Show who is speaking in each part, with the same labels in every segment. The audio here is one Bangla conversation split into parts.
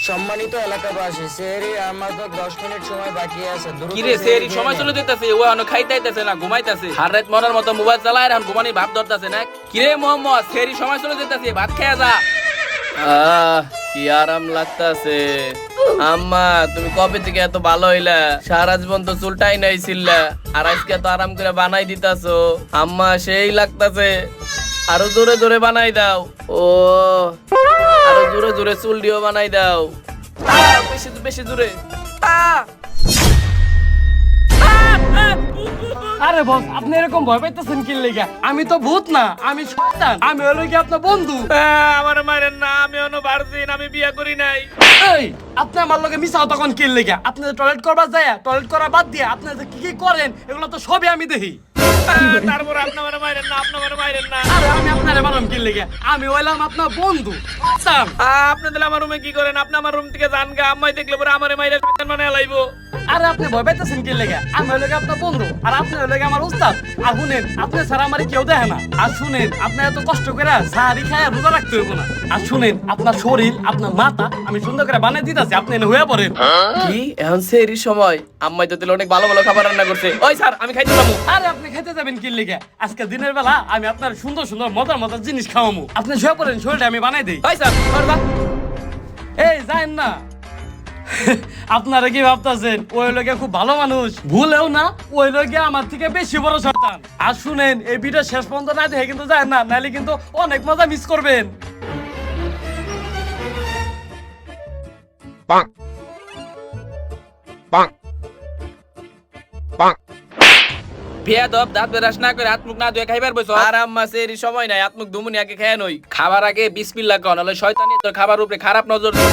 Speaker 1: সম্মানিত এলাকাবাসী, সেহরির আমাদের 10 মিনিট সময় বাকি আছে। দ্রুত
Speaker 2: কিরে সেহরি সময় চলে যেতেছে, ও এখনো খাইতেছে না ঘুমাইতেছে, হার রাত মরার মতো মোবাইল চালায় আর এখন ঘুমানি ভাব ধরতেছে না। কিরে মোহাম্মদ, সেহরি সময় চলে যেতেছে, ভাত খেয়ে যা।
Speaker 3: কি আরাম লাগতাছে। আম্মা তুমি কবে থেকে এত ভালো হইলা? সারা জীবন তো চুলটাই নাই ছিললা, আর আজকে তো আরাম করে বানাই দিতাছো। আম্মা সেই লাগতাছে, আরো জোরে জোরে বানাই দাও। ও আরো জোরে জোরে চুল দিও বানাই দাও। বেশি বেশি জোরে।
Speaker 4: আরে বস, আপনি এরকম ভয় পাইতেছেন কি লেগা? আমি তো ভূত না, আমি শয়তান। আমি হলো কি আপনার বন্ধু।
Speaker 3: আমার মারেন না, আমি অন্য ভার্জিন, আমি বিয়ে করি নাই।
Speaker 4: এই, আপনি আমার লগে মিশাও তখন কি লেগা? আপনি টয়লেট করবার যায়, টয়লেট করা বাদ দিয়ে আপনি যে কি কি করেন এগুলো তো সবই আমি দেখি।
Speaker 3: তারপর আপনি আমার মারেন না, আপনি আমার মারেন না।
Speaker 4: আরে আমি আপনারে মারাম কি লেগা? আমি হইলাম আপনার বন্ধু। শয়তান।
Speaker 3: আপনি তাহলে আমার রুমে কি করেন? আপনি আমার রুম থেকে যান গা, আম্মাই দেখলে পরে আমারে মাইরা শয়তান বানায় লাইবো।
Speaker 4: আরে আপনি ভয় পাইতেছেন কি লেগা? আমি হইলো কি আপনার বন্ধু, আর আপনি হইলো কি আমার উস্তাদ। আর শুনেন, আপনি ছাড়া আমারে কেউ দেখে না। আর শুনেন, আপনি এত কষ্ট করে সাহারি খায় রোজা রাখতে হইব না। আর শুনেন, আপনার শরীর, আপনার মাথা আমি সুন্দর করে বানিয়ে দিতেছি, আপনি এনে হয়ে পড়েন।
Speaker 3: কি এখন সেরি সময়? আম্মাই তো তাহলে অনেক ভালো ভালো খাবার রান্না করছে। ওই স্যার, আমি খাইতে যাবো।
Speaker 4: আরে আপনি খাইতে যাবেন কি লেগে? আজকে দিনের বেলা আমি আপনার সুন্দর সুন্দর মজার মজার জিনিস খাওয়ামু। আপনি শুয়ে পড়েন, শরীরটা আমি বানাই দেই।
Speaker 3: ওই স্যার,
Speaker 4: এই যায়েন না। আপনারা কি ভাবতেছেন ওই লোকে খুব ভালো মানুষ? ভুলেও না, ওই লোকে আমার থেকে বেশি বড় শয়তান। আর শুনেন, এই ভিডিও শেষ পর্যন্ত না দেখে কিন্তু যায় না, নাহলে কিন্তু অনেক মজা মিস করবেন।
Speaker 2: বেয়াদব, দাঁত বেরাস না করে হাত মুখ না ধুয়ে খাইবার বসো।
Speaker 3: আর আম্মা সেরি সময় নাই, আত্মুক দুমুনি আগে খেয়ে নই।
Speaker 2: খাবার আগে বিসমিল্লাহ কর, নাহলে শয়তানি তোর খাবার উপরে খারাপ নজর দিবে।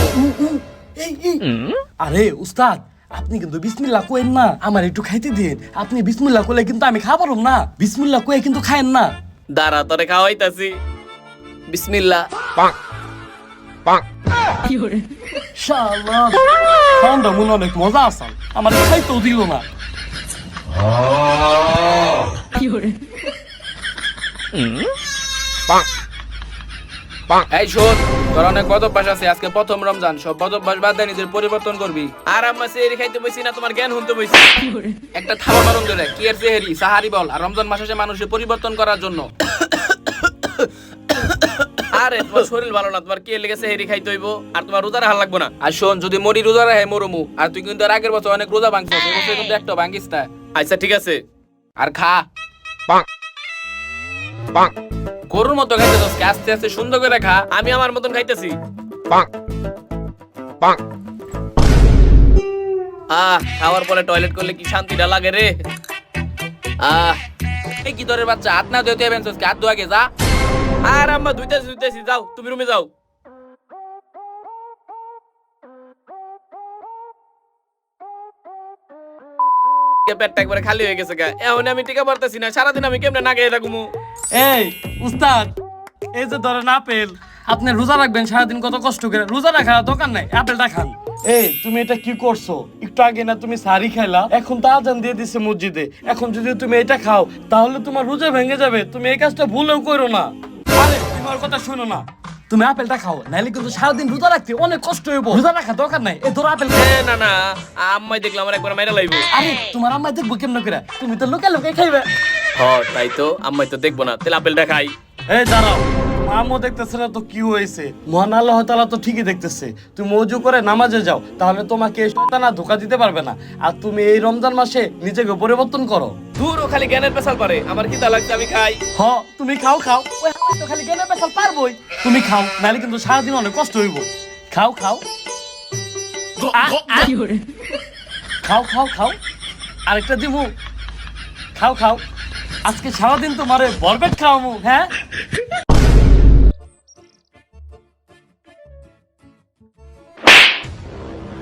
Speaker 4: আরে উস্তাদ, আপনি কিন্তু বিসমিল্লাহ কইেন না, আমার একটু খাইতে দিন। আপনি বিসমিল্লাহ করলে কিন্তু আমি খাবারও না। বিসমিল্লাহ কয়ে কিন্তু খায়েন না।
Speaker 3: দাঁড়া, তোরে খাওয়াইতাছি। বিসমিল্লাহ।
Speaker 4: শালা, খাওয়ানটা মনে অনেক মজা আসাল, আমার খাইতেও দিল না।
Speaker 2: এই শোন, তোর অনেক বদভ্যাস আছে, আজকে প্রথম রমজান, সব বদভ্যাস বাদ দিয়ে নিজের পরিবর্তন করবি।
Speaker 3: আর আম্মা সেরি খাইতে বসি না, তোমার জ্ঞান শুনতে বসি।
Speaker 2: একটা থাবা মারুন ধরে, কি এর সেহরি সাহারি বল, আর রমজান মাসে সে মানুষের পরিবর্তন করার জন্য।
Speaker 3: আরে তোমার শরীর ভালো না, তোমার কে লেগে সেরি খাইতে হইব? আর তোমার রোজা রাখা লাগবো না।
Speaker 2: আর শোন, যদি মরি রোজা রাখে মরমু, আর তুই কিন্তু আর আগের বছর অনেক রোজা ভাঙছিস, এই বছর কিন্তু একটা ভাঙিস না।
Speaker 3: আচ্ছা ঠিক আছে।
Speaker 2: আর খা গরুর মতো খাইতে দোস্ত, আস্তে আস্তে সুন্দর করে খা।
Speaker 3: আমি আমার মতন খাইতেছি। খাওয়ার পরে টয়লেট করলে কি শান্তিটা লাগে রে।
Speaker 2: এই কি তোর বাচ্চা, হাত না ধুতে হবে, হাত ধোয়া গে যা।
Speaker 3: আর আম্মা ধুইতেছি, যাও তুমি রুমে যাও। পেটটা একবারে খালি হয়ে গেছে গা, এখন আমি টিকা পারতেছি না, সারাদিন আমি কেমনে না খেয়ে থাকুমু।
Speaker 4: এই উস্তাদ, এই যে ধরেন আপেল, আপনি রোজা রাখবেন সারাদিন কত কষ্ট করে, রোজা রাখার দরকার নাই, আপেলটা খান। এই তুমি এটা কি করছো? একটু আগে না তুমি সারি খাইলা, এখন তো আজান দিয়ে দিছে মসজিদে। এখন যদি তুমি এটা খাও তাহলে তোমার রোজা ভেঙে যাবে। তুমি এই কাজটা ভুলেও করো না। আরে তুমি আমার কথা শোনো না, তুমি আপেলটা খাও, নাইলে কিন্তু সারাদিন রোজা রাখতে অনেক কষ্ট হইব। রোজা রাখা দরকার নাই, এই ধরো আপেল খাও।
Speaker 3: না না, আম্মাই দেখলাম আমার একবার মাইরা লাইবো।
Speaker 4: আরে তোমার আম্মা দেখবো কেমন করে? তুমি তো লোকে লোকে খাইবে।
Speaker 3: তাই তো, আম্মাই তো দেখবো না, তাহলে আপেলটা খাই।
Speaker 4: এই দাঁড়াও, মামও দেখতেছে না তো কি হয়েছে? মহান আল্লাহ তাআলা তো ঠিকই দেখতেছে। তুমি ওযু করে নামাজে যাও, তাহলে তোমাকে শয়তান আর ধোঁকা দিতে পারবে না। আর তুমি এই রমজান মাসে নিজেকে পরিবর্তন করো।
Speaker 3: দূরও খালি জ্ঞানের পেশাল পারে, আমার খিদা লাগছে, আমি খাই।
Speaker 4: তুমি খাও খাও, ওই তো খালি গেলে পেছাল পারবই। তুমি খাও, নাহলে কিন্তু সারাদিন অনেক কষ্ট হইব। খাও খাও খাও খাও খাও, আরেকটা দিমু। খাও খাও, আজকে সারাদিন তোমারে বরবেট খাওয়ামু। হ্যাঁ,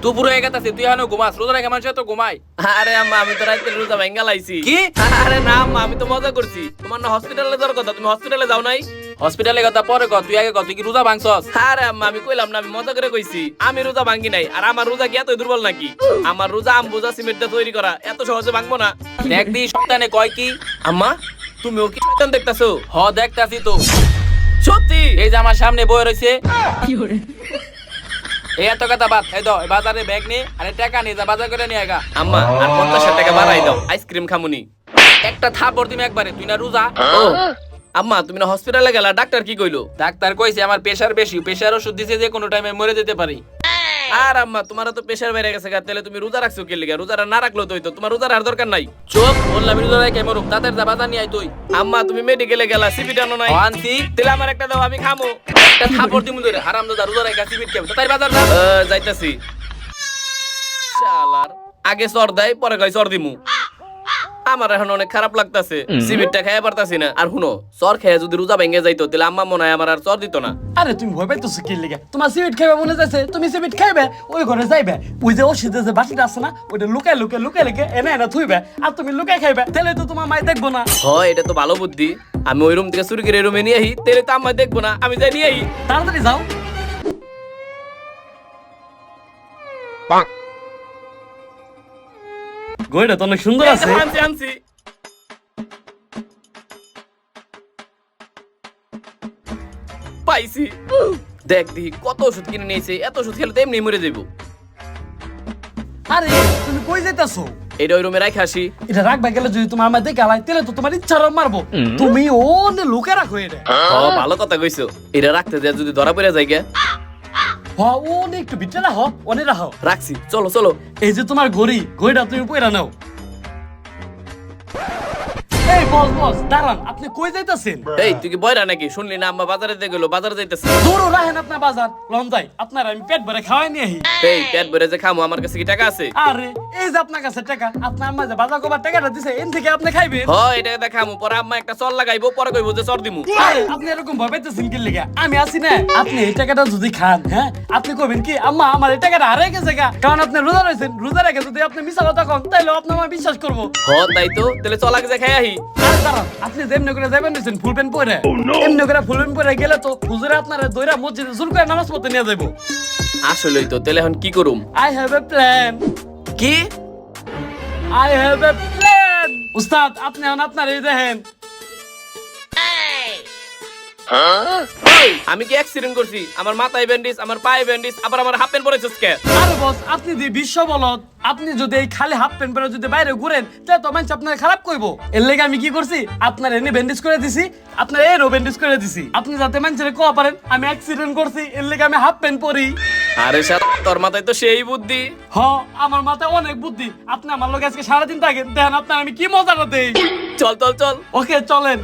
Speaker 2: দুপুর হয়ে গেছে, তুই এখনো ঘুমাস? রোজা রেখে মানুষ তো ঘুমাই।
Speaker 3: আরে আম্মা, আমি তো রাতে রোজা ভেঙ্গা লাইছি।
Speaker 2: কি?
Speaker 3: আরে না আম্মা, আমি তো মজা করছি। তোমার না হসপিটালে যাওয়ার কথা, তুমি হসপিটালে যাও নাই?
Speaker 2: হসপিটালে কথা পরে কর, তুই আগে কর, তুই কি রোজা ভাঙছস?
Speaker 3: আরে আম্মা, আমি কইলাম না, আমি মজা করে কইছি। আমি রোজা ভাঙ্গি নাই। আর আমার রোজা কি এত দুর্বল নাকি? আমার রোজা আম্বুজা সিমেন্ট দিয়ে তৈরি করা, এত সহজে ভাঙবো না।
Speaker 2: দেখ দি সন্তানে কয় কি।
Speaker 3: আম্মা, তুমিও কি শয়তান দেখতাছো?
Speaker 2: দেখতাছি তো,
Speaker 3: সত্যি?
Speaker 2: এই যে আমার সামনে বয়ে রয়েছে। এই এত কথা বাদ, এই দাও এই বাজারে ব্যাগ নে আর এই টাকা নিয়ে যা বাজার করে নিয়ে আগা।
Speaker 3: আম্মা আর 50 টাকা বাড়াই দাও, আইসক্রিম খামুনি।
Speaker 2: একটা থাপড় দিম একবারে, তুই না রোজা?
Speaker 3: ও আম্মা তুমি না হসপিটালে গেলা, ডাক্তার কি কইলো?
Speaker 2: ডাক্তার কইছে আমার প্রেসার বেশি, প্রেসার ওষুধ দিছে যে কোনো টাইমে মরে যেতে পারি।
Speaker 3: আর আম্মা তোমার তো প্রেসার বেড়ে গেছে গা, তাহলে তুমি রোজা রাখছো কি লিগা? রোজাটা না রাখলো তো হইতো, তোমার রোজার আর দরকার নাই।
Speaker 2: চোখ বললাম রোজা রাখে মরুক, তাদের যা বাজার নিয়ে আই তুই।
Speaker 3: আম্মা তুমি মেডিকেলে গেলা, সিবিট আনো নাই?
Speaker 2: আনছি,
Speaker 3: তাহলে আমার একটা দাও, আমি খামো।
Speaker 2: একটা থাপড় দিমু ধরে, হারামজাদা রোজা রাখা সিবিট খাবে, তাই বাজার যা।
Speaker 3: যাইতাছি। শালার আগে চর দেয় পরে কয় চর দিমু। আমার এখন অনেক খারাপ লাগতাছে, সিবিটটা খাইয়া পারতাছি না। আর হুনো, চর খেয়ে যদি রোজা ভেঙে যাইতো তাহলে আম্মা মনে হয় আমার আর চর দিত না।
Speaker 4: আরে তুমি ভয় পাইতেছো কি লিগে? তোমার সিবিট খাইবে মনে যাচ্ছে, তুমি সিবিট খাইবে, ওই ঘরে যাইবে, ওই যে ওষুধে যে বাটিটা আছে না, ওইটা লুকায় লুকায় লুকায় লুকে এনে এনে থুইবে, আর তুমি লুকায় খাইবে, তাহলে তো তোমার মাই দেখবো না।
Speaker 3: হয় এটা তো ভালো বুদ্ধি, আমি ওই রুম থেকে চুরি করে রুমে নিয়ে আহি, তাহলে তো আম্মা দেখবো না, আমি যাই নিয়ে আহি।
Speaker 4: তাড়াতাড়ি যাও। ঘড়িটা তো অনেক সুন্দর আছে।
Speaker 3: আনছি আনছি। পাইছি। দেখ দেখি কত ওষুধ কিনে নিয়েছে, এত ওষুধ খেলে তো এমনি মরে যাবো।
Speaker 4: আরে তুমি কই যাইতাছো?
Speaker 3: এটা ওই রুমে রাখে আসি।
Speaker 4: এটা রাখবা গেলে যদি তোমার আমার দেখে আলাই, তাহলে তো তোমার ইচ্ছার মারবো। তুমি ও লুকে রাখো এটা।
Speaker 3: ভালো কথা কইছো, এটা রাখতে দেয়া যদি ধরা পড়ে যায় গে।
Speaker 4: হ্যাঁ ও একটু ভিতরে রাখো, অনে রাখো।
Speaker 3: রাখছি, চলো চলো।
Speaker 4: এই যে তোমার ঘড়িটা তুমি পয়রা নাও। এই বস বস দাঁড়ান, আপনি কই যাইতাছেন?
Speaker 3: এই তুই কি বয়রা নাকি? শুনলি না আম্মা বাজারে দিয়ে গেলো, বাজারে যাইতেছে।
Speaker 4: দূর রাখেন আপনার বাজার লন যাই, আপনার আমি পেট ভরে খাওয়াই নিয়ে আহি।
Speaker 3: এই পেট ভরে যে খামো, আমার কাছে কি টাকা আছে?
Speaker 4: আরে এই যে আপনার কাছে টাকা, আপনার আম্মা যে বাজার করবার টাকাটা দিছে, এন থেকে আপনি খাইবেন।
Speaker 3: এটা দেখামু, পরে আম্মা একটা চল লাগাইবো, পরে কইবো যে চর দিমু।
Speaker 4: আরে আপনি এরকম ভাবাইতেছেন কি লিগা? আমি আছি না, আপনি এই টাকাটা যদি খান, হ্যাঁ আপনি কইবেন কি আম্মা আমার এই টাকাটা হারিয়ে গেছে গা, কারণ আপনি রোজা রয়েছেন, রোজা রেখে যদি আপনি মিছা কথা কন, তাইলে আপনি আমার বিশ্বাস করবো।
Speaker 3: তাই তো, তাহলে চল আগে যে খাই আহি।
Speaker 4: আরে দাঁড়ান, আপনি যেমনি করে যাবেন নিছেন ফুল প্যান্ট পরে, এমনি করে ফুল প্যান্ট পরে গেলে তো হুজুরে আপনারা দইরা মসজিদে জোর করে নামাজ পড়তে নিয়ে যাইবো।
Speaker 3: আসলেই তো, তাহলে এখন কি করুম?
Speaker 4: I have a plan.
Speaker 3: কি?
Speaker 4: I have a plan. উস্তাদ আপনি এখন আপনার এই দেখেন।
Speaker 3: আমি কি অ্যাক্সিডেন্ট করছি? আমার মাথায় ব্যান্ডেজ, আমার পায়ে ব্যান্ডেজ, আবার আমার হাফ প্যান্ট পরেছিস কে?
Speaker 4: আরে বস আপনি যে বিশ্ব বলদ, আপনি যদি এই খালি হাফ প্যান্ট পরে যদি বাইরে ঘুরেন, তাহলে তো মানুষ আপনার খারাপ কইবো। এর লেগে আমি কি করছি, আপনার এনে ব্যান্ডেজ করে দিছি, আপনার এরও ব্যান্ডেজ করে দিছি, আপনি যাতে মানুষের কোয়া পারেন আমি অ্যাক্সিডেন্ট করছি, এর লেগে আমি হাফ প্যান্ট পরি।
Speaker 3: আরে শালা, তোর মাথায় তো সেই বুদ্ধি।
Speaker 4: হ আমার মাথায় অনেক বুদ্ধি। আপনি আমার লোক আজকে সারাদিন থাকেন, দেখেন আপনার আমি কি মজাটা দেই।
Speaker 3: চল চল চল।
Speaker 4: ওকে চলেন।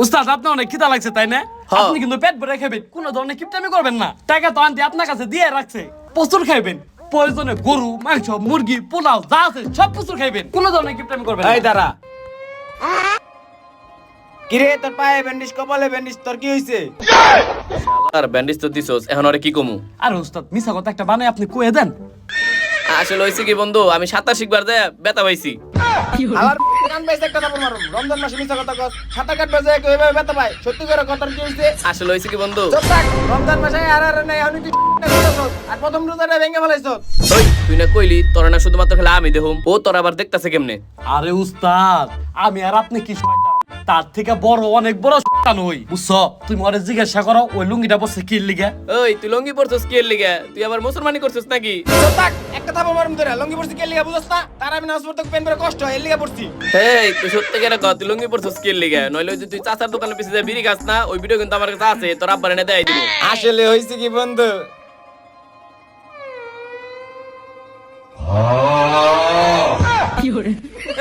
Speaker 4: উস্তাদ আপনি অনেক খিদা লাগছে তাই না?
Speaker 3: হ্যাঁ।
Speaker 4: আপনি কিন্তু পেট ভরে খাবেন, কোনো ধরনের কিপটামি করবেন না। টাকা তো আন্টি আপনার কাছে দিয়ে রাখছে, প্রচুর খাইবেন, প্রয়োজনে গরু মাংস মুরগি পোলাও যা আছে সব প্রচুর খাইবেন, কোনো ধরনের কিপটামি করবেন না।
Speaker 1: এই দাঁড়া, কিরে তোর পায়ে ব্যান্ডেজ, কপালে ব্যান্ডেজ, তোর কি হইছে?
Speaker 3: আর ব্যান্ডেজ তো দিছস, এখন আরে কি কমু?
Speaker 4: আরে উস্তাদ মিছা কথা একটা বানাই আপনি কয়ে দেন।
Speaker 3: আসলে হইছে কি বন্ধু, আমি সাঁতার শিখবার যায় ব্যথা পাইছি।
Speaker 1: আবার কান পাইছে একটা থাপড় মারুম। রমজান মাসে মিছা কথা কস, সাঁতার কাটবে যায় কেউ এভাবে ব্যথা পায়? সত্যি করে কথার কি হইছে?
Speaker 3: আসলে হইছে কি বন্ধু,
Speaker 1: চুপ থাক, রমজান মাসে আর নাই, এখন তুই করছস আর প্রথম রোজাটা ভেঙে ফেলাইছস।
Speaker 3: ওই তুই না কইলি তোর না শুধুমাত্র খেলা আমি দেহুম, ও তোর আবার দেখতাছে কেমনে?
Speaker 4: আরে উস্তাদ আমি আর আপনি কি শয়তান, তার থেকে বড় অনেক বড় শয়তান হই, বুঝছো? তুমি ওরে জিজ্ঞাসা করো ওই লুঙ্গিটা বসে কি লিগা।
Speaker 3: ওই তুই লঙ্গি পরছস কি এর লিগা? তুই আবার মুসলমানি করছস নাকি?
Speaker 1: চুপ থাক, একটা থাপড় মারুম তোরে। লঙ্গি পড়ছি কে লিগা বুঝছস না? তার আমি নামাজ পড়তে পেন করে কষ্ট হয়, এর লিগা পড়ছি।
Speaker 3: এই তুই সত্যি করে কর, তুই লঙ্গি পরছস কি এর লিগা? নইলে ওই যে তুই চাচার দোকানে পিছে যা বিড়ি খাস না, ওই ভিডিও কিন্তু আমার কাছে আছে, তোর আব্বার এনে দেয় দিব।
Speaker 1: আসলে হইছে কি বন্ধু,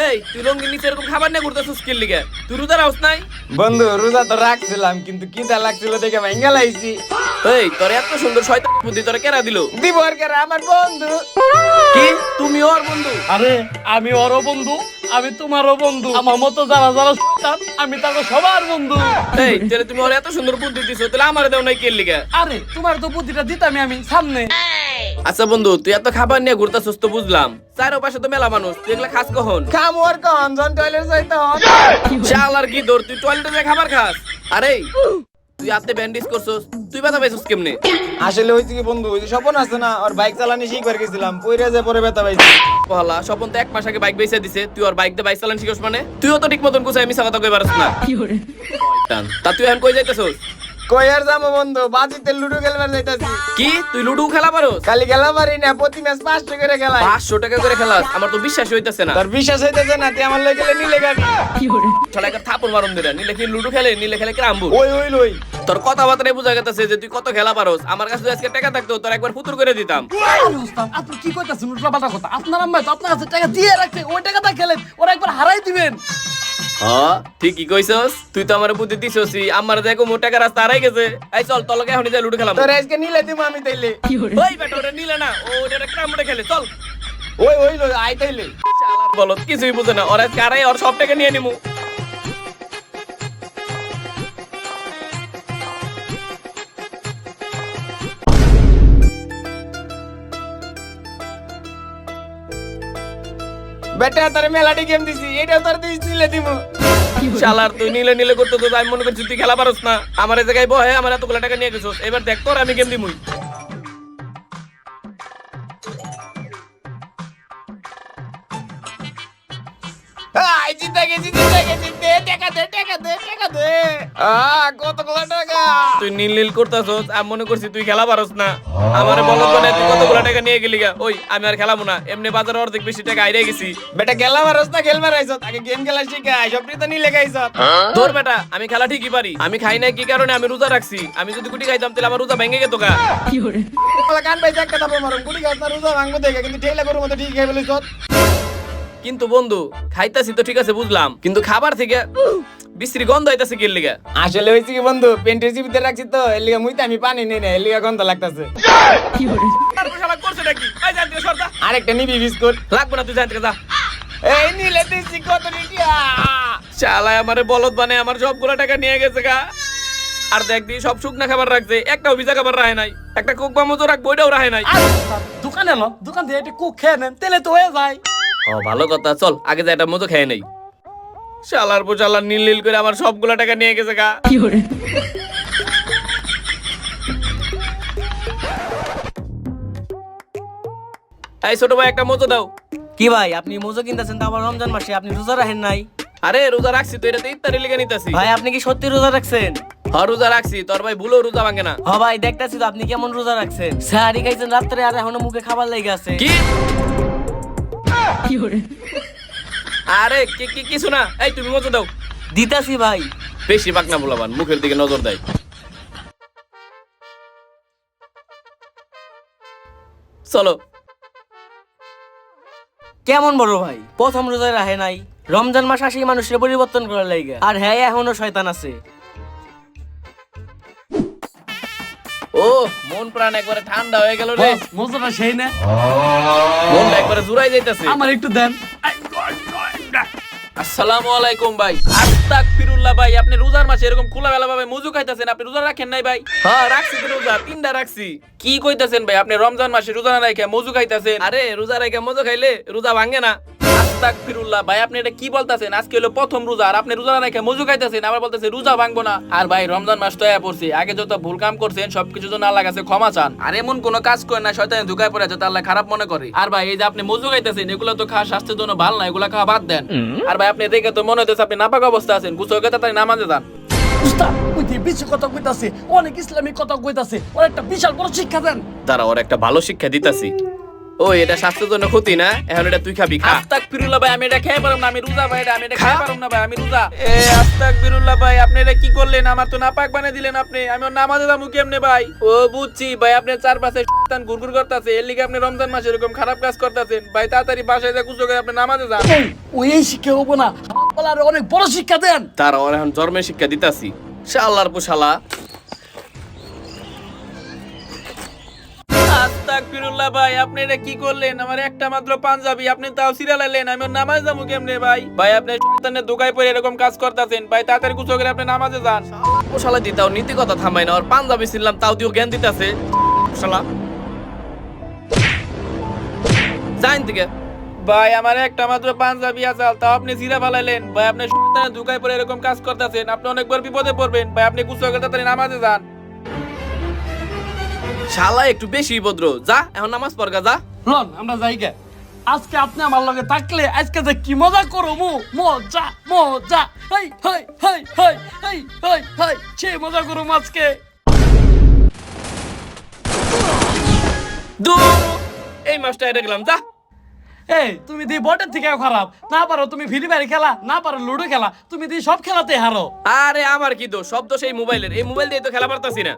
Speaker 3: এই তুই লঙ্গি নিচে এরকম খাবার নিয়ে ঘুরতেছস কি এর লিগা? তুই রোজা রাখছ নাই?
Speaker 1: বন্ধু রোজা তো রাখছিলাম, কিন্তু কিটা লাগছিল দেখে ভেঙে লাইছি।
Speaker 3: এই তোর এত সুন্দর শয়তান বুদ্ধি তোরে কেরা দিল?
Speaker 1: দিব আর কেরা, আমার বন্ধু।
Speaker 3: কি তুমি ওর বন্ধু?
Speaker 4: আরে আমি ওরও বন্ধু, আমি তোমারও বন্ধু, আমার মতো যারা যারা শয়তান আমি তাদের সবার বন্ধু।
Speaker 3: এই তাহলে তুমি ওর এত সুন্দর বুদ্ধি দিছো, তাহলে আমারে দাও নাই কি এর লিগা?
Speaker 4: আরে তোমার তো বুদ্ধিটা দিতামই আমি সামনে।
Speaker 3: আচ্ছা বন্ধু, তুই এত খাবার নিয়ে ঘুরতেছস তো বুঝলাম, চারো পাশে তো মেলা মানুষ, তুই এগুলা খাস কখন?
Speaker 1: খাম ওর কন জন টয়লেট যাইতে হন।
Speaker 3: শাল আর কি দৌড়, তুই টয়লেটে যা খাবার খাস? আরে তুই হাতে ব্যান্ডেজ করছস, তুই ব্যথা পাইছস কেমনে?
Speaker 1: আসলে হইছে কি বন্ধু, ওই যে স্বপন আছে না, ওর বাইক চালানি শিখবার গেছিলাম, পইরা যায় পরে ব্যথা পাইছি।
Speaker 3: পহলা স্বপন তো 1 মাস আগে বাইক বেচে দিছে, তুই ওর বাইক দিয়ে বাইক চালান শিখস মানে? তুইও তো ঠিক মতন কুছাই মিছা কথা কই পারছ না। শয়তান। তা তুই এখন কই যাইতেছস?
Speaker 1: কই আর যাবো বন্ধু, বাজিতে লুডো খেলবার যাইতাছি।
Speaker 3: কি তুই লুডু খেলা পারোস?
Speaker 1: খালি খেলা পারি না, প্রতি ম্যাচ 500 করে খেলাই।
Speaker 3: 500 টাকা করে খেলাস? আমার তো বিশ্বাস হইতাছে না।
Speaker 1: তোর বিশ্বাস হইতেছে না, তুই আমার লই গেলে নিলে গাবি।
Speaker 3: শালা একটা থাপড় মারুম দিরা। নিলে কি লুডু খেলে, নিলে খেলে ক্রাম্বু।
Speaker 1: ওই ওই লই।
Speaker 3: তোর কথাবার্তায় বোঝা গেছে যে তুই কত খেলা পারোস। আমার কাছে যদি আজকে টাকা থাকতো তোর একবার ফুতুর করে দিতাম।
Speaker 4: আরে উস্তাদ, আপনি কি কইতাছেন উল্টাপাল্টা কথা? আপনার আম্মা তো আপনার কাছে টাকা দিয়ে রাখছে, ওই টাকাটা খেলেন, ওরা একবার হারাই দিবেন।
Speaker 3: হ্যাঁ ঠিকই কইছস, তুই তো আমার বুদ্ধি দিছসই। আমার দেখো মোটা রাস্তা হারাই গেছে। এই চল তলকে এখনই যাই লুডু খেলাম।
Speaker 1: তোর আজকে নিলে দিমু আমি তাইলে।
Speaker 3: ওই বেটা ওটা নিলে না, ও ওটা ক্রাম্বুটা খেলে চল।
Speaker 1: ওই ওই লই, আই তাইলে।
Speaker 3: শালার বলত কিছুই বুঝে না। ওর আজকে আড়াই ওর সব টাকা নিয়ে নিমু।
Speaker 1: বেটা তোর মেলাডি গেম দিছি, এটাও তোর দিস নিলে দিমু।
Speaker 3: শালার তুই নিলে নিলে করতে তো আমি মনে করছি তুই খেলা পারস না। আমার এই জায়গায় বহে আমার এতগুলো টাকা নিয়ে গেছিস। এবার দেখ তোর আমি গেম দিমুই।
Speaker 1: আই জিতে গেছি, জিতে গেছি। দে টাকা দে, টাকা দে, টাকা দে। কতগুলো টাকা?
Speaker 3: তুই নীল নীল করতেছস, আমি মনে করছি তুই খেলা পারস না। আমারে বলত মানে তুই কতগুলো টাকা নিয়ে গেলি গা। ওই আমি আর খেলাবো না, এমনি বাজারে অর্ধেক বেশি টাকা আইরে গেছি।
Speaker 1: বেটা খেলা মারস না, খেলবার আইছত। আগে গেম খেলা শিখা, সব তো নিলে গাইছত।
Speaker 3: তোর বেটা আমি খেলা ঠিকই পারি। আমি খাই নাই কি কারণে? আমি রোজা রাখছি। আমি যদি গুটি খাইতাম তাহলে আমার রোজা ভেঙে যেত গা।
Speaker 1: কান পাইছে একটা তারপর মারুম, গুটি গাছ না রোজা ভাঙবো দেখে, কিন্তু ঠেলা গরুর মতো ঠিক খাই বলিস।
Speaker 3: কিন্তু বন্ধু খাইতাছি তো ঠিক আছে বুঝলাম, কিন্তু খাবার থেকে বিশ্রী গন্ধ হইতাছে কি লিগা?
Speaker 1: আসলে হয়েছে কি বন্ধু, পেন্টের জিবিতে রাখছি তো, এর লিগা মুইতে আমি পানি নেই না, এর লিগা গন্ধ লাগতাছে।
Speaker 3: তারপর শালা করছে নাকি? এই জান থেকে সরতা।
Speaker 1: আরেকটা নিবি বিস্কুট?
Speaker 3: লাগবে না, তুই জান থেকে যা।
Speaker 1: এই নিলে দিছি কত রিটিয়া।
Speaker 3: শালায় আমারে বলদ বানায় আমার সবগুলো টাকা নিয়ে গেছে গা। আর দেখ দি সব শুকনা খাবার রাখছে, একটাও ভিজা খাবার রাখে নাই। একটা কোক বা মজো রাখবো, ওইটাও রাখে নাই।
Speaker 4: আরে উস্তাদ, দোকানে এলো, দোকান থেকে একটা কোক খেয়ে নেন, তেলে তো হয়ে যায়।
Speaker 3: ও ভালো কথা, চল আগে যা একটা মজো খেয়ে নেই। শালার পর শালার নীল নীল করে আমার সবগুলো টাকা নিয়ে গেছে গা। এই ছোট ভাই একটা মজো দাও।
Speaker 5: কি ভাই, আপনি মোজো কিনতেছেন, তো আবার রমজান মাসে আপনি রোজা রাখেন নাই?
Speaker 3: আরে রোজা রাখছি তো, এটা তো ইফতারি লেগে নিতেছি।
Speaker 5: ভাই আপনি কি সত্যি রোজা রাখছেন?
Speaker 3: হ্যাঁ রোজা রাখছি, তোর ভাই ভুলেও রোজা ভাঙে না।
Speaker 5: হ ভাই, দেখতেছি তো আপনি কেমন রোজা রাখছেন। সাহারি খাইছেন রাত্রে, আর এখনো মুখে খাবার লেগে আছে।
Speaker 3: কি? আরে কিছু না। এই তুমি মজো দাও।
Speaker 5: দিতাছি ভাই।
Speaker 3: বেশি পাকনা বলাবান, মুখের দিকে নজর দেয়। চলো।
Speaker 5: কেমন বড় ভাই, প্রথম রোজা রাখে নাই, রমজান মাস আসি মানুষের পরিবর্তন করার লাগে, আর হ্যাঁ এখনো শয়তান আছে।
Speaker 3: ও মন প্রাণ একবারে ঠান্ডা হয়ে গেল রে।
Speaker 4: বস, মজাটা সেই না,
Speaker 3: মনটা একবারে জুড়াই যাইতেছে।
Speaker 4: আমার একটু দেন।
Speaker 2: আসসালামু আলাইকুম ভাই। আস্তাগফিরুল্লাহ ভাই, আপনি রোজার মাসে এরকম খোলামেলা ভাবে মুজু খাইতাছেন, আপনি রোজা রাখেন নাই ভাই?
Speaker 3: হ্যাঁ রাখছি তো রোজা, 3টা রাখছি।
Speaker 2: কি কইতাছেন ভাই, আপনি রমজান মাসে রোজা না রাখে মুজু খাইতাছেন?
Speaker 3: আরে রোজা রেখে মজো খাইলে রোজা ভাঙে না।
Speaker 2: আস্তাগফিরুল্লাহ ভাই, আপনি এটা কি বলতাছেন? আজকে হলো প্রথম রোজা, আর আপনি রোজা না রেখে মুজু খাইতাছেন, আবার বলতেছে রোজা ভাঙবো না। আর ভাই রমজান মাস তো আয়া পড়ছে, আগে যত ভুল কাম করছেন সবকিছুর জন্য আল্লাহর কাছে ক্ষমা চান। আর এমন কোনো কাজ করেন না শয়তানে ধোঁকায় পড়ে যাতে আল্লাহ খারাপ মনে করে। আর ভাই এই যে আপনি মুজু খাইতেছেন, এগুলো তো খাওয়া স্বাস্থ্যের জন্য ভালো না, এগুলো খাওয়া বাদ দেন। আর ভাই আপনি দেখে তো মনে হইতেছে আপনি নাপাক অবস্থা আছেন, গোসল করে তাড়াতাড়ি নামাজে যান।
Speaker 4: উস্তাদ, ওই যে বেশি কথা কইতাছে, অনেক ইসলামিক কথা কইতাছে, ওর একটা বিশাল বড় শিক্ষা দেন।
Speaker 3: দাঁড়া ওর একটা ভালো শিক্ষা দিতাছি। ও এটা স্বাস্থ্যের জন্য ক্ষতি না, এখন এটা তুই খাবি, খা।
Speaker 2: আস্তাগফিরুল্লাহ ভাই, আমি এটা খেয়ে পারুম না, আমি রোজা ভাই, আমি এটা
Speaker 3: খা।
Speaker 2: খেয়ে পারুম না ভাই, আমি রোজা। আস্তাগফিরুল্লাহ ভাই, আপনি এটা কি করলেন? আমার তো নাপাক বানিয়ে দিলেন আপনি, আমি ওর নামাজে যাবো কেমনে ভাই? ও বুঝছি ভাই, আপনার চারপাশে শয়তান ঘুরঘুর করতেছে, এর লিগে আপনি রমজান মাসে এরকম খারাপ কাজ করতেছেন ভাই। তাড়াতাড়ি বাসায় যা গুছো করে আপনি নামাজে যান।
Speaker 4: ওই এই শিক্ষা হবো না, বলার অনেক বড় শিক্ষা দেন।
Speaker 3: তারা ওর এখন জন্মের শিক্ষা দিতাছি। শালার পোশালা।
Speaker 2: আস্তাগফিরুল্লাহ ভাই, আপনি এটা কি করলেন? আমার একটা মাত্র পাঞ্জাবি, আপনি তাও সিরিয়ালাইলেন, আমি ওর নামাজে যাবো কেমনে ভাই? ভাই আপনি শয়তানের ধোঁকায় পড়ে এরকম কাজ করতেছেন ভাই, তাড়াতাড়ি গুছো করে আপনি নামাজে যান।
Speaker 3: পোশালা দিতাও নীতি কথা থামাই না, ওর পাঞ্জাবি ছিলাম তাও দিও জ্ঞান দিতাছে। পোশালা যাইন থেকে।
Speaker 2: ভাই আমার একটা মাত্র পাঞ্জাবি আছে, তাও আপনি জিরা ফালাইলেন ভাই, আপনি শয়তানের ধোঁকায় পড়ে এরকম কাজ করতেছেন, আপনি অনেক বড় বিপদে পড়বেন ভাই, আপনি গুছো করে তাড়াতাড়ি নামাজে যান।
Speaker 3: শালা একটু বেশি ভদ্র। যা এখন নামাজ পড়গা যা।
Speaker 4: লন আমরা যাই গে। আজকে আপনি আমার লগে থাকলে আজকে যে কি মজা করো মজা মজা হেই হেই হেই হেই হেই হেই হেই সে মজা করো আজকে।
Speaker 3: দূর এই মাছটা এটা গেলাম যা।
Speaker 4: এই তুমি দি বটের থেকেও খারাপ, না পারো তুমি ফ্রি ফায়ার খেলা, না পারো লুডো খেলা, তুমি দি সব খেলাতে হারো।
Speaker 3: আরে আমার কি দোষ, সব দোষ এই মোবাইলের, এই মোবাইল দিয়ে তো খেলা পারতাছি না।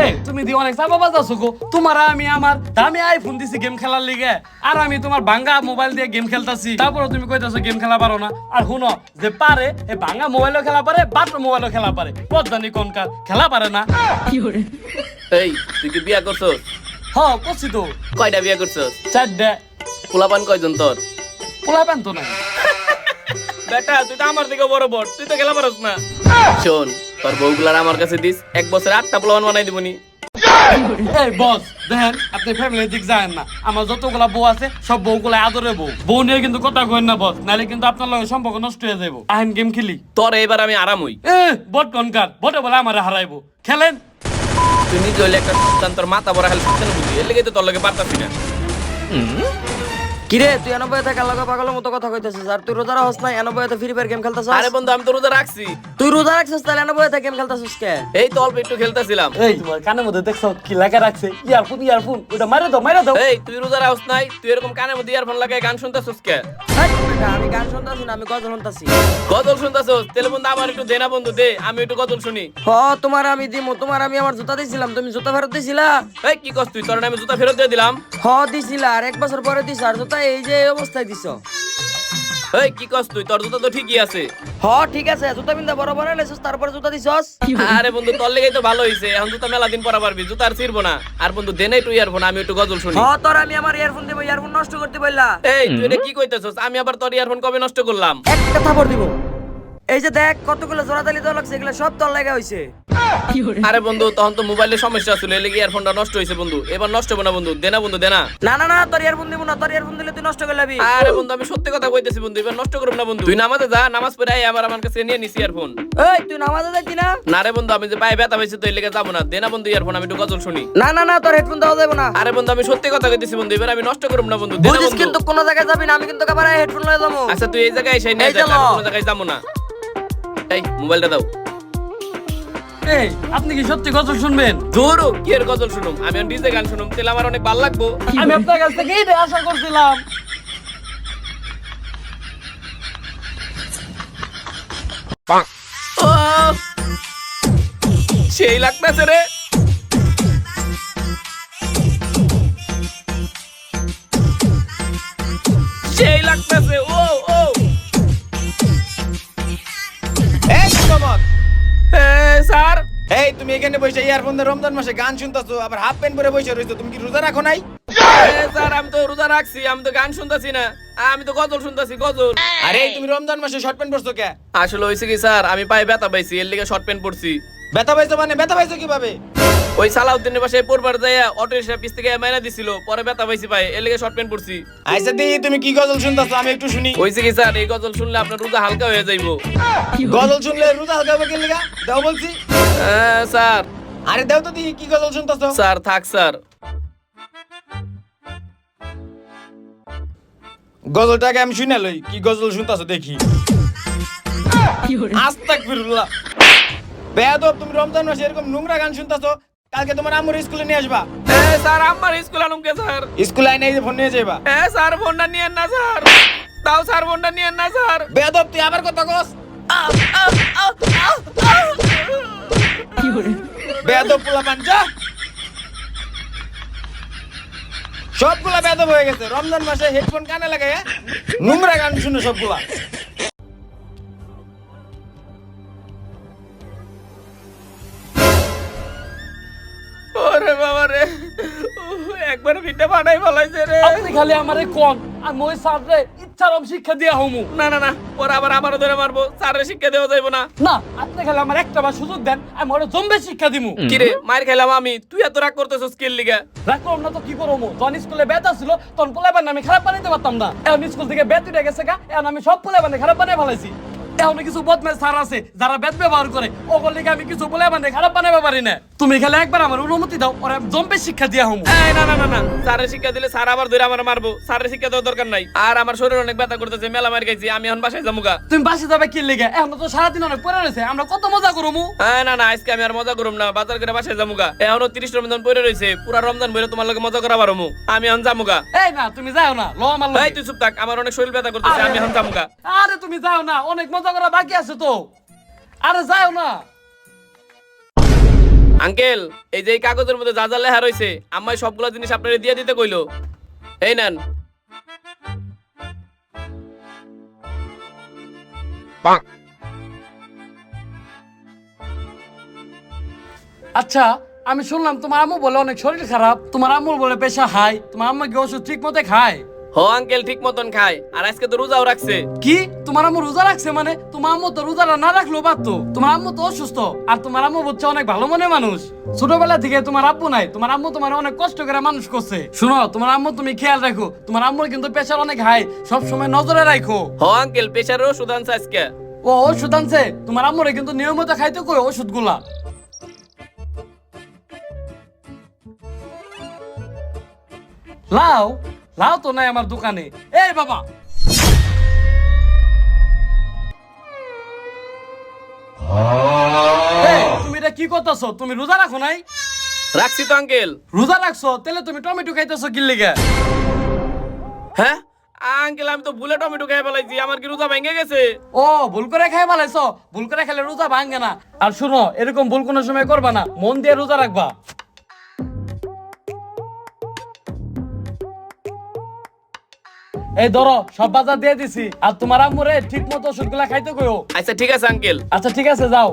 Speaker 4: এই তুমি দি অনেক চাপা বাজাছো গো, তোমার আমি আমার দামি আইফোন দিছি গেম খেলার লিগে, আর আমি তোমার ভাঙ্গা মোবাইল দিয়ে গেম খেলতাছি, তারপরে তুমি কইতাছো গেম খেলা পারো না। আর শুনো যে পারে এই ভাঙ্গা মোবাইলও খেলা পারে, বাটন মোবাইলও খেলা পারে, পদ্মানি কোনকার খেলা পারে না।
Speaker 3: এই তুই কি বিয়া করছস?
Speaker 4: হ্যাঁ করছি তো।
Speaker 3: কয়টা বিয়া করছস?
Speaker 4: 4টা।
Speaker 3: পোলাপান কয়জন তোর?
Speaker 4: পোলাপান তো নাই।
Speaker 3: বেটা তুই তো আমার থেকে বড় বড়, তুই তো খেলা পারস না। শোন তোর বউগুলার আমার কাছে দিস, এক বছরে 8টা পোলাপান বানাই দিবনি।
Speaker 4: এই বস দেখেন আপনি ফ্যামিলির দিক যায়েন না, আমার যতগুলা বউ আছে সব বউগুলা আদরে বউ নিয়ে কিন্তু কথা কইন না বস, নাহলে কিন্তু আপনার লগে সম্পর্ক নষ্ট হয়ে যাবো। আহেন গেম খেলি।
Speaker 3: তোর এবার আমি আরাম হই।
Speaker 4: বট কনকার বটে বলে আমারে হারাইবো, খেলেন।
Speaker 3: তুই নিজে হইলে একটা সন্তান, তোর মাথা বড় খালি সন্তান বুঝি, এর লেগে তো তোর লগে পারতাছি না।
Speaker 5: কিরে তুই 90 থেকে লাগা পাগলের মতো কথা কইতেছিস, আর তুই রোজা রাখছ না 90 তে ফ্রি ফায়ার গেম খেলতাছস?
Speaker 3: আরে বন্ধু আমি তো রোজা রাখছি।
Speaker 5: তুই রোজা রাখছিস তাহলে 90 তে গেম খেলতাছস কে?
Speaker 3: এই তো অল্প একটু খেলতেছিলাম।
Speaker 4: এই তোমার কানের মধ্যে দেখছো কি লাগা রাখছে, ইয়ারফোন ওটা মারে দাও।
Speaker 3: এই তুই রোজা রাখছ নাই, তুই এরকম কানের মধ্যে ইয়ারফোন লাগায় গান শুনতাছস কে?
Speaker 5: হেই, বেটা, আমি গান শুনতাছি না, আমি গজল শুনতাছি।
Speaker 3: গজল শুনতাছস? তাহলে বন্ধু আমার একটু দে না বন্ধু, দে আমি একটু গজল শুনি।
Speaker 5: তোমার আমি দিমু, তোমার আমি আমার জুতা দিছিলাম, তুমি জুতা ফেরত দিছিলা?
Speaker 3: এই কি কস তুই, তোর আমি জুতা ফেরত দিয়ে দিলাম।
Speaker 5: দিছিলা, আর 1 বছর পরে দিছ, আর জুতা এই যে এই অবস্থায় দিছ।
Speaker 3: এই কি কস তুই, তোর জুতা তো ঠিকই আছে।
Speaker 5: ঠিক আছে, জুতা বিন্দা বরাবর লাইছস, তারপরে জুতা দিছস।
Speaker 3: আরে বন্ধু তোর লেগেই তো ভালো হইছে, এখন জুতা মেলা দিন পরা পারবি, জুতা আর ছিড়বো না। আর বন্ধু দে না একটু ইয়ারফোন, আমি একটু গজল শুনি।
Speaker 5: তোর আমি আমার ইয়ারফোন দেব, ইয়ারফোন নষ্ট করতে বললা।
Speaker 3: এই তুই এটা কি কইতাছস? আমি আবার তোর ইয়ারফোন কবে নষ্ট করলাম?
Speaker 5: একটা থাপড় দিব। এই যে দেখ কতগুলো জোড়াতালি দেওয়া লাগছে, এগুলো সব তোর লাগা হইছে।
Speaker 3: আরে বন্ধু তখন তো মোবাইলের সমস্যা ছিল, এর লেগে ইয়ারফোনটা নষ্ট হইছে বন্ধু, এবার নষ্ট হবে না বন্ধু, দে না বন্ধু, দে না।
Speaker 5: না তোর ইয়ারফোন দিব না, তোর ইয়ারফোন দিলে তুই নষ্ট করে লাবি।
Speaker 3: আরে বন্ধু আমি সত্যি কথা কইতেছি বন্ধু, এবার নষ্ট করব না বন্ধু। তুই নামাজে যা, নামাজ পড়ে আই, আবার আমার কাছে নিয়ে নিছি ইয়ারফোন।
Speaker 5: এই তুই নামাজে যাইতি না?
Speaker 3: না রে বন্ধু, আমি যে পায়ে ব্যথা পাইছি তো এর লেগে যাবো না, দে না বন্ধু ইয়ারফোন, আমি একটু গজল শুনি।
Speaker 5: না তোর হেডফোন দেওয়া যাবে না।
Speaker 3: আরে বন্ধু আমি সত্যি কথা কইতেছি বন্ধু, এবার আমি নষ্ট করব না বন্ধু, দে না
Speaker 5: বুঝিস
Speaker 3: বন্ধু।
Speaker 5: কিন্তু কোন জায়গায় যাবি না, আমি কিন্তু আবার হেডফোন লয়ে যাবো।
Speaker 3: আচ্ছা তুই এই জায়গায় এসে নিয়ে
Speaker 5: এই
Speaker 3: যা,
Speaker 5: চলো।
Speaker 3: আমি কোনো জায়গায় যাবো না। এই মোবাইলটা দাও।
Speaker 4: এই আপনি কি সত্যি গজল শুনবেন?
Speaker 3: ধরো কি এর গজল শুনুম, আমি ডিজে গান শুনুম, তাহলে আমার অনেক ভালো লাগবো।
Speaker 4: আমি আপনার কাছ থেকে এইটাই আশা করছিলাম।
Speaker 3: ও, সেই লাগতেছে রে। সেই লাগতেছে। ও
Speaker 1: এই মোহাম্মদ,
Speaker 3: স্যার।
Speaker 1: এই তুমি এখানে বসে ইয়ারফোন দিয়ে রমজান মাসে গান শুনতাছো, আবার হাফ প্যান্ট পরে বসে রইছো, তুমি কি রোজা রাখো নাই?
Speaker 3: স্যার আমি তো রোজা রাখছি, আমি তো গান শুনতাছি না, আমি তো গজল শুনতাছি গজল।
Speaker 1: আরে তুমি রমজান মাসে শর্ট প্যান্ট পরছো কে?
Speaker 3: আসলে হয়েছে কি স্যার, আমি পায়ে ব্যথা পাইছি, এর লিগে শর্ট প্যান্ট পরছি।
Speaker 1: ব্যথা পাইছো মানে ব্যথা পাইছো কিভাবে?
Speaker 3: ওই সালাউদ্দিনের বাসায় পড়বার যাইয়া অটো রিক্সা পিছ থেকে মাইনা দিছিল, পরে ব্যথা পাইছি পায়ে, এর লিগে শর্ট প্যান্ট পরছি।
Speaker 1: আইসা দি তুমি কি গজল শুনতাছো, আমি একটু শুনি।
Speaker 3: হয়েছে কি স্যার, এই গজল শুনলে আপনার রোজা হালকা হয়ে যাইবো।
Speaker 1: গজল শুনলে রোজা হালকা হবে কি লিগা? দাও বলছি।
Speaker 3: স্যার।
Speaker 1: আরে দাও তো দি কি গজল শুনতাছো।
Speaker 3: স্যার থাক স্যার।
Speaker 1: গজলটাকে আমি শুনে লই, কি গজল শুনতাছো দেখি। আস্তাগফিরুল্লাহ। বেয়াদব, তুমি রমজান মাসে এরকম নোংরা গান শুনতাছো, কালকে তোমার আম্মুর স্কুলে নিয়ে আসবা।
Speaker 3: স্যার আমার স্কুল আনুম কে স্যার?
Speaker 1: স্কুলে আইনে এই যে ফোন নিয়ে যাইবা।
Speaker 3: স্যার ফোনটা নিয়েন না স্যার, তাও স্যার ফোনটা নিয়েন না স্যার।
Speaker 1: বেয়াদব, তুই আবার কথা কস। বেয়াদব পোলাপান, যা। সবগুলা বেয়াদব হয়ে গেছে, রমজান মাসে হেডফোন কানে লাগায় নোংরা গান শুনে সবগুলা।
Speaker 3: ওরে বাবা রে, একবার ভিটা বানাই ফলাইছে রে।
Speaker 4: আপনি খালি আমারে কোন আর মই স্যাররে ইচ্ছারম শিক্ষা দিয়া হমু।
Speaker 3: না না না, ওরা আবার আমারও ধরে মারবো, স্যারের শিক্ষা দেওয়া যাইবো না।
Speaker 4: না আপনি খালি আমার একটা বার সুযোগ দেন, আমি ওরে জম্বে শিক্ষা দিমু।
Speaker 3: কিরে মার খেলাম আমি, তুই এত রাগ করতেছিস স্কিল লিগা?
Speaker 4: রাখলাম না তো কি করবো, যখন স্কুলে বেত ছিল তখন পোলাপান আমি খারাপ বানাইতে পারতাম না, এখন স্কুল থেকে বেত উঠে গেছে গা, এখন আমি সব পোলাপানে খারাপ বানিয়ে ফেলাইছি। এমন কিছু বদমাশ স্যার আছে যারা বেদ ব্যবহার করে ওগুলো লিগে আমি কিছু বলে মানে খারাপ বানাইতে পারি না। তুমি খালি একবার আমার অনুমতি দাও ওরা জম্পে শিক্ষা দিয়া হমু।
Speaker 3: এই না না না না, স্যারের শিক্ষা দিলে স্যার আবার ধরে আমার মারবো। স্যারের শিক্ষা দেওয়ার দরকার নাই। আর আমার শরীর অনেক ব্যথা করতেছে, মেলা মার খাইছি, আমি এখন বাসায় যাবো গা।
Speaker 4: তুমি বাসে যাবে কি লিগে? এখন তো সারাদিন অনেক পড়ে রয়েছে, আমরা কত মজা করবো।
Speaker 3: না না, আজকে আমি আর মজা করুম না, বাজার করে বাসায় যাবো গা। এখনো 30 রমজান পড়ে রয়েছে, পুরা রমজান বইরে তোমার লগে মজা করা পারমু। আমি এখন যাবো গা।
Speaker 4: এই না তুমি যাও না, লো আমার লগে।
Speaker 3: এই তুই চুপ থাক, আমার অনেক শরীর ব্যথা করতেছে, আমি এখন যাবো গা।
Speaker 4: আরে তুমি যাও না, অনেক মজা করা বাকি আছে তো। আরে যাও না।
Speaker 3: আঙ্কেল, এই যে এই কাগজের মধ্যে যা যা লেখা রয়েছে আম্মাই সবগুলা জিনিস আপনারে দিয়ে দিতে কইলো। এই নেন।
Speaker 4: আচ্ছা, আমি শুনলাম তোমার আম্মু বলে অনেক শরীর খারাপ, তোমার আম্মুর বলে পেশা হাই, তোমার আম্মা কি ওষুধ ঠিক মতো খায়?
Speaker 3: হ আঙ্কেল, ঠিক মতন খায়, আর আজকে তো রোজাও রাখছে।
Speaker 4: কি তোমার আম্মু রোজা রাখছে? মানে তোমার আম্মু তো রোজাটা না রাখলেও পারতো। তোমার আম্মু তো অসুস্থ, আর তোমার আম্মু হচ্ছে অনেক ভালো মনের মানুষ। ছোটবেলা থেকে তোমার আব্বু নাই, তোমার আম্মু তোমার অনেক কষ্ট করে মানুষ করছে। শুনো, তোমার আম্মু তুমি খেয়াল রাখো, তোমার আম্মুর কিন্তু প্রেশার অনেক হাই, সব সময় নজরে রাখো।
Speaker 3: হ আঙ্কেল, প্রেসারের ওষুধ আনছে আজকে।
Speaker 4: ও ওষুধ আনছে? তোমার আম্মুরে কিন্তু নিয়মিত খাইতে কই ওষুধগুলা। লাও লাও তো নাই আমার দোকানে। এই বাবা, এই, তুমি এটা কি করতেছো? তুমি রোজা রাখো নাই?
Speaker 3: রাখছি তো আঙ্কেল।
Speaker 4: রোজা রাখছো তাহলে তুমি টমেটো খাইতেছো কি লিগে?
Speaker 3: হ্যাঁ আঙ্কেল, আমি তো ভুলে টমেটো খেয়ে ফেলাইছি, আমার কি রোজা ভেঙে গেছে?
Speaker 4: ও ভুল করে খাই ফেলাইছো? ভুল করে খেলে রোজা ভাঙে না। আর শুনো, এরকম ভুল কোনো সময় করবা না, মন দিয়ে রোজা রাখবা। এই ধরো, সব বাজার দিয়ে দিছি, আর তোমার আম্মুরে ঠিক মতো ওষুধগুলা খাইতে কইও।
Speaker 3: আচ্ছা ঠিক আছে আঙ্কেল।
Speaker 4: আচ্ছা ঠিক আছে, যাও।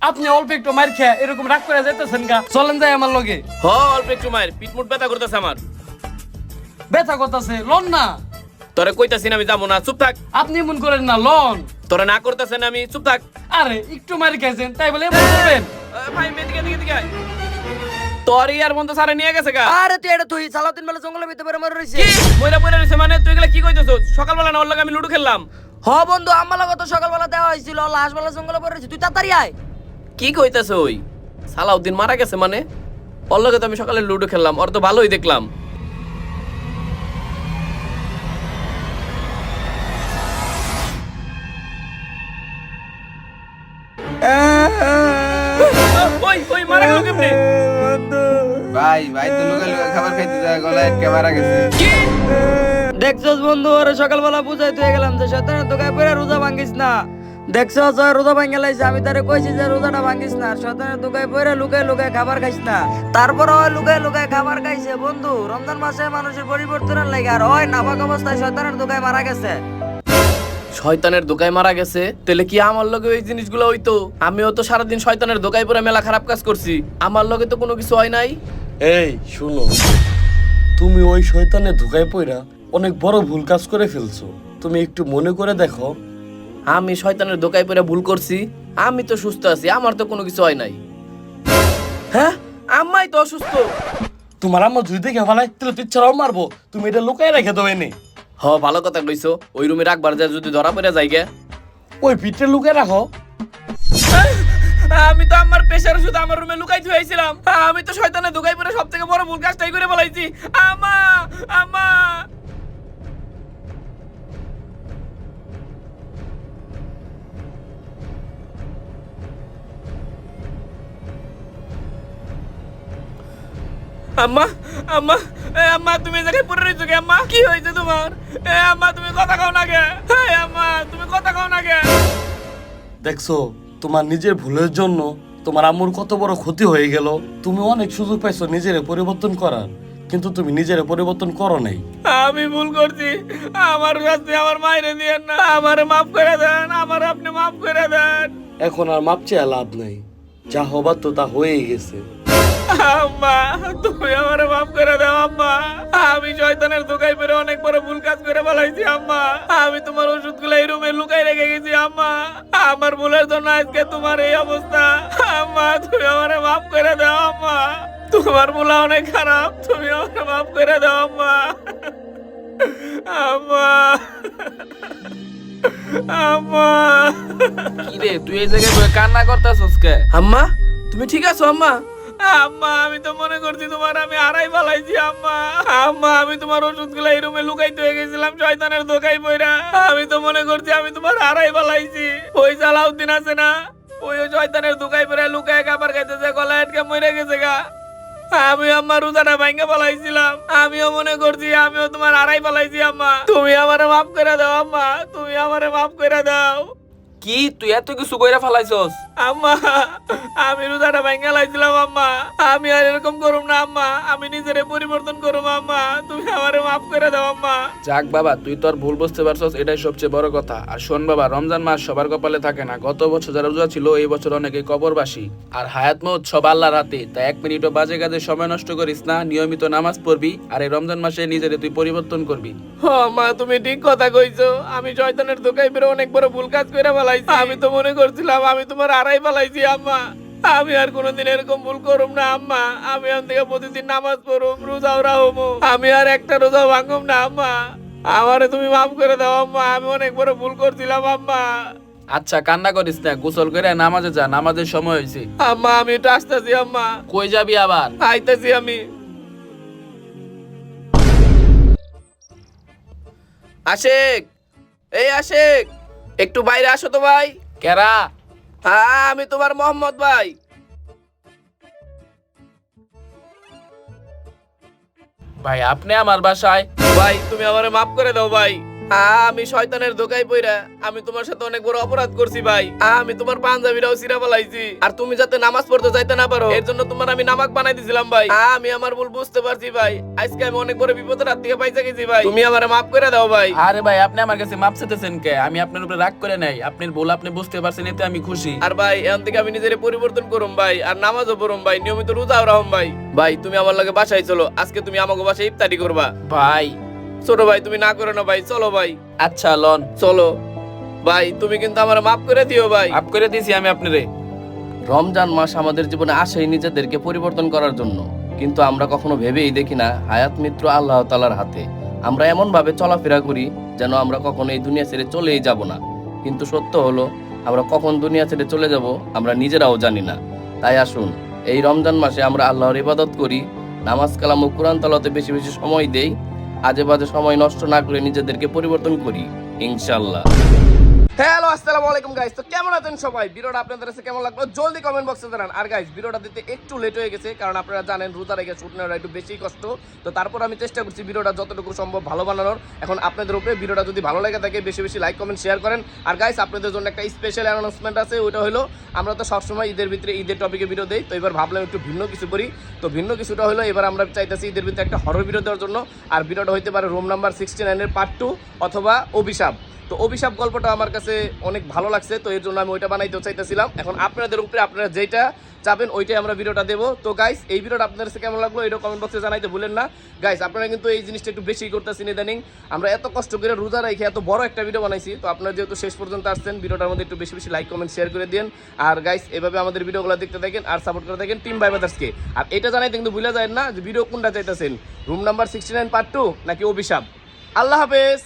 Speaker 4: আপনি অল্প একটু মার খেয়ে এরকম রাগ করে যেতেছেন গা, চলেন যাই আমার লগে।
Speaker 3: হ অল্প একটু মায়ের পিটমুট ব্যথা করতেছে আমার।
Speaker 4: ব্যথা করতেছে, লন না।
Speaker 3: তোরে কইতাছি না আমি যাবো না, চুপ থাক।
Speaker 4: আপনি মন করেন না, লন।
Speaker 3: তোরে না করতেছে না আমি, চুপ থাক।
Speaker 4: আরে একটু মার খাইছেন তাই বলে এমন করবেন?
Speaker 3: ভাই এদিকে এদিকে এদিকে আয়। তোর ইয়ার বন্ধু সারে নিয়ে গেছে গা।
Speaker 5: আরে তুই এটা তুই সালাউদ্দিন বেলা জঙ্গলের ভিতরে বের মরে রইছে।
Speaker 3: কি মইরা পড়ে রইছে মানে? তুই এগুলা কি কইতেছস? সকালবেলা না ওর লগে আমি লুডো খেললাম।
Speaker 5: হ বন্ধু, আমার লগে তো সকালবেলা দেওয়া হয়েছিল, লাশ বেলা জঙ্গলে পড়ে রইছে, তুই তাড়াতাড়ি আয়।
Speaker 3: কি কইতেছ? ওই সালাউদ্দিন মারা গেছে মানে? ওর লগে তো আমি সকালে লুডো খেললাম, ওর তো ভালোই দেখলাম। ওই ওই মারা গেল কেমনে?
Speaker 1: ভাই ভাই তো লুকা লুকা খাবার খাইতে যায়, গলায় আটকে মারা গেছে।
Speaker 3: কি
Speaker 5: দেখছস বন্ধু, ওরে সকালবেলা বুঝাই তুই গেলাম যে শয়তানের দোকায় পড়ে রোজা ভাঙিস না। দেখছস ওই রোজা ভাঙে লাইছে, আমি তারে কইছি যে রোজাটা ভাঙিস না, শয়তানের দোকায় পড়ে লুকায় লুকায় খাবার খাইস না। তারপর ওই লুকায় লুকায় খাবার খাইছে। বন্ধু, রমজান মাসে মানুষের পরিবর্তনের লাগে, আর ওই নাপাক অবস্থায় শয়তানের দোকায় মারা গেছে।
Speaker 3: শয়তানের দোকায় মারা গেছে? তাহলে কি আমার লগে ওই জিনিসগুলো হইতো? আমিও তো সারাদিন শয়তানের দোকায় পরে মেলা খারাপ কাজ করছি, আমার লগে তো কোনো কিছু হয় নাই।
Speaker 4: এই শুনো, তুমি ওই শয়তানের ধোকায় পইরা অনেক বড় ভুল কাজ করে ফেলছো। তুমি একটু মনে করে দেখো।
Speaker 3: আমি শয়তানের দোকায় পরে ভুল করছি? আমি তো সুস্থ আছি, আমার তো কোনো কিছু হয় নাই। হ্যাঁ, আম্মাই তো অসুস্থ।
Speaker 4: তোমার আম্মা যদি দেখে ফেলায় তাহলে তুই ছাড়াও মারবো। তুমি এটা লুকায় রেখে দেবে নি।
Speaker 3: হ ভালো কথা কইছো, ওই রুমে রাখবার যায় যদি ধরা পড়ে যায় গে।
Speaker 4: ওই পিঠে লুকায় রাখো।
Speaker 3: আমি তো আমার পেশার ওষুধ আমার রুমে লুকাই থুইছিলাম। আমি তো শয়তানের দোকায় পরে সবথেকে বড় ভুল কাজটাই করে ফেলাইছি। আমা আমা আম্মা আম্মা আম্মা, তুমি এই জায়গায় পড়ে রইছো কে? আম্মা কি হয়েছে তোমার? আম্মা তুমি কথা কও না কে? আম্মা তুমি কথা কও না কে?
Speaker 4: দেখছো, তোমার নিজের ভুলের জন্য তোমার আম্মুর কত বড় ক্ষতি হয়ে গেল। তুমি অনেক সুযোগ পাইছো নিজের পরিবর্তন করার, কিন্তু তুমি নিজের পরিবর্তন করো নাই।
Speaker 3: আমি ভুল করছি, আমার কাছে আমার মাইরে দিয়েন না, আমারে মাফ করে দেন, আমার আপনি মাফ করে দেন।
Speaker 4: এখন আর মাপ চেয়ে লাভ নাই, যা হবার তো তা হয়েই গেছে।
Speaker 3: আম্মা তুমি আমারে মাফ করে দাও আম্মা। আমি শয়তানের দোকায় পড়ে অনেক বড় ভুল কাজ করে ফেলাইছি আম্মা। আমি তোমার ওষুধগুলো এই রুমে লুকাই রেখে গেছি আম্মা। আমার ভুলের জন্য আজকে তোমার এই অবস্থা। আম্মা তুমি আমারে মাফ করে দাও আম্মা। তোমার বলা অনেক খারাপ, তুমি আমাকে মাফ করে দাও আম্মা। আম্মা, আম্মা,
Speaker 2: কি রে তুই এই জায়গায় বসে কান্না করতেছস কে?
Speaker 3: আম্মা তুমি ঠিক আছো আম্মা? আম্মা আমি তো মনে করছি তোমার আমি হারাই ফেলাইছি আম্মা। আম্মা আমি তোমার ওষুধগুলো এই রুমে লুকাইতে হয়ে গেছিলাম শয়তানের ধোকায় পইরা। আমি তো মনে করছি আমি তোমার হারাই ফেলাইছি। ওই সালাউদ্দিন আছে না, ওই শয়তানের ধোকায় পইরা লুকায় খাবার খাইতেছে, গলা আটকে মরে গেছে গা। আমি আম্মা রোজাটা ভাঙ্গা ফেলাইছিলাম, আমিও মনে করছি আমিও তোমার হারাই ফেলাইছি আম্মা। তুমি আমারে মাফ করে দাও আম্মা, তুমি আমারে মাফ করে দাও।
Speaker 2: কি তুই এত কিছু কইরা ফেলাইছস?
Speaker 3: আম্মা আমি রোজাটা ভাঙ্গা লাইছিলাম আম্মা, আমি আর এরকম করুম না আম্মা, আমি নিজেরে পরিবর্তন করুম আম্মা, তুমি আমারে মাফ করে দাও আম্মা।
Speaker 2: যাক বাবা, তুই তোর ভুল বুঝতে পারছস, এটাই সবচেয়ে বড় কথা। আর শোন বাবা, রমজান মাস সবার কপালে থাকে না। গত বছর যারা রোজা ছিল এই বছর অনেকে কবরবাসী। আর হায়াত মউত সব আল্লাহর হাতে, তাই এক মিনিটও বাজে কাজে সময় নষ্ট করিস না, নিয়মিত নামাজ পড়বি, আর এই রমজান মাসে নিজেরে তুই পরিবর্তন করবি।
Speaker 3: মা তুমি ঠিক কথা কইছো, আমি শয়তানের ধোকায় পড়ে অনেক বড় ভুল কাজ করে ফেলাইছি। আমি তো মনে করছিলাম আমি তোমার হারাই ফেলাইছি আম্মা, আমি আর কোনোদিন এরকম ভুল করুম না আম্মা। আমি এখন থেকে প্রতিদিন নামাজ পড়ুম, রোজাও রাখবো, আমি আর একটা রোজা ভাঙুম না আম্মা। আমারে তুমি মাফ করে দাও আম্মা, আমি অনেক বড় ভুল করছিলাম আম্মা।
Speaker 2: আচ্ছা কান্না করিস না, গোসল করে নামাজে যা, নামাজের সময় হয়েছে।
Speaker 3: আম্মা আমি একটু আসতেছি আম্মা।
Speaker 2: কই যাবি আবার?
Speaker 3: আইতাছি আমি। আশেক, এই আশেক, একটু বাইরে আসো তো ভাই।
Speaker 2: কেরা?
Speaker 3: হ্যাঁ আমি তোমার মোহাম্মদ ভাই।
Speaker 2: ভাই আপনি আমার বাসায়?
Speaker 3: ভাই তুমি আমারে মাফ করে দাও ভাই, আমি শয়তানের ধোকায় পইরা আমি তোমার সাথে অনেক বড় অপরাধ করছি ভাই। আমি তোমার পাঞ্জাবিরাও ছিঁড়া ফেলাইছি, আর তুমি যাতে নামাজ পড়তে যাইতে না পারো এর জন্য তোমার আমি নামাক বানাই দিছিলাম ভাই। আমি আমার ভুল বুঝতে পারছি ভাই, আজকে আমি অনেক বড় বিপদের হাত থেকে পাইছে গেছি ভাই, তুমি আমারে মাফ করে দাও ভাই।
Speaker 2: আরে ভাই আপনি আমার কাছে মাপ চাইতেছেন কে? আমি আপনার উপরে রাগ করে নাই, আপনার ভুল আপনি বুঝতে পারছেন, এতে আমি খুশি।
Speaker 3: আর ভাই এখন থেকে আমি নিজের পরিবর্তন করুম ভাই, আর নামাজও পড়ুম ভাই, নিয়মিত রোজাও রাখুম ভাই। ভাই তুমি আমার লগে বাসায় চলো, আজকে তুমি আমাকে বাসায় ইফতারি করবা।
Speaker 2: ভাই
Speaker 3: ছোট ভাই তুমি না করো না ভাই, চলো ভাই।
Speaker 2: আচ্ছা লন,
Speaker 3: চলো ভাই, তুমি কিন্তু আমার মাফ করে দিও ভাই।
Speaker 2: মাপ করে দিয়েছি আমি আপনারে।
Speaker 3: রমজান মাস আমাদের জীবনে আসেই নিজেদেরকে পরিবর্তন করার জন্য, কিন্তু আমরা কখনো ভেবেই দেখি না হায়াত মিত্র আল্লাহ তাআলার হাতে। আমরা এমন ভাবে চলাফেরা করি যেন আমরা কখনো এই দুনিয়া ছেড়ে চলেই যাব না, কিন্তু সত্য হলো আমরা কখন দুনিয়া ছেড়ে চলে যাব আমরা নিজেরাও জানি না। তাই আসুন এই রমজান মাসে আমরা আল্লাহর ইবাদত করি, নামাজ কালাম ও কোরআন তেলাওয়াতে বেশি বেশি সময় দেই, আজে বাজে সময় নষ্ট না করে নিজেদেরকে পরিবর্তন করি ইনশাআল্লাহ। হ্যালো আসসালামু আলাইকুম গাইস, তো কেমন আছেন সবাই? ভিডিওটা আপনাদের কাছে কেমন লাগলো জলদি কমেন্ট বক্সে জানান। আর গাইস ভিডিওটা দিতে একটু লেট হয়ে গেছে, কারণ আপনারা জানেন রোজা রেখে শুট নেওয়াটা একটু বেশি কষ্ট, তো তারপর আমি চেষ্টা করছি ভিডিওটা যতটুকু সম্ভব ভালো বানানোর। এখন আপনাদের উপরে, ভিডিওটা যদি ভালো লেগে থাকে বেশি বেশি লাইক কমেন্ট শেয়ার করেন। আর গাইস আপনাদের জন্য একটা স্পেশাল অ্যানাউন্সমেন্ট আছে, ওইটা হলো আমরা তো সবসময় ঈদের ভিতরে ঈদের টপিকে ভিডিও দেই, তো এবার ভাবলাম একটু ভিন্ন কিছু করি। তো ভিন্ন কিছুটা হলো এবার আমরা চাইতেছি ঈদের ভিতরে একটা হরর ভিডিও দেওয়ার জন্য। আর ভিডিওটা হইতে পারে রুম নাম্বার 69 এর পার্ট 2 অথবা অভিশাপ। তো অভিশাপ গল্পটা আমার কাছে অনেক ভালো লাগছে, তো এর জন্য আমি ওইটা বানাইতে চাইতেছিলাম। এখন আপনাদের উপরে আপনারা যেটা চাবেন ওইটাই আমরা ভিডিওটা দেবো। তো গাইস এই ভিডিওটা আপনাদের কাছে কেমন লাগলো এটা কমেন্ট বক্সে জানাইতে ভুলেন না। গাইস আপনারা কিন্তু এই জিনিসটা একটু বেশি করতেছেন ইদানিং, আমরা এত কষ্ট করে রোজা রেখে এত বড় একটা ভিডিও বানাইছি, তো আপনারা যেহেতু শেষ পর্যন্ত আসছেন ভিডিওটার মধ্যে একটু বেশি বেশি লাইক কমেন্ট শেয়ার করে দিন। আর গাইস এভাবে আমাদের ভিডিওগুলো দেখতে থাকেন আর সাপোর্ট করে থাকেন টিম ভাই ব্রাদার্সকে। আর এটা জানাইতে কিন্তু ভুলে যায় না যে ভিডিও কোনটা চাইতেছেন, রুম নাম্বার 69 পার্ট 2 নাকি অভিশাপ। আল্লাহ হাফেজ।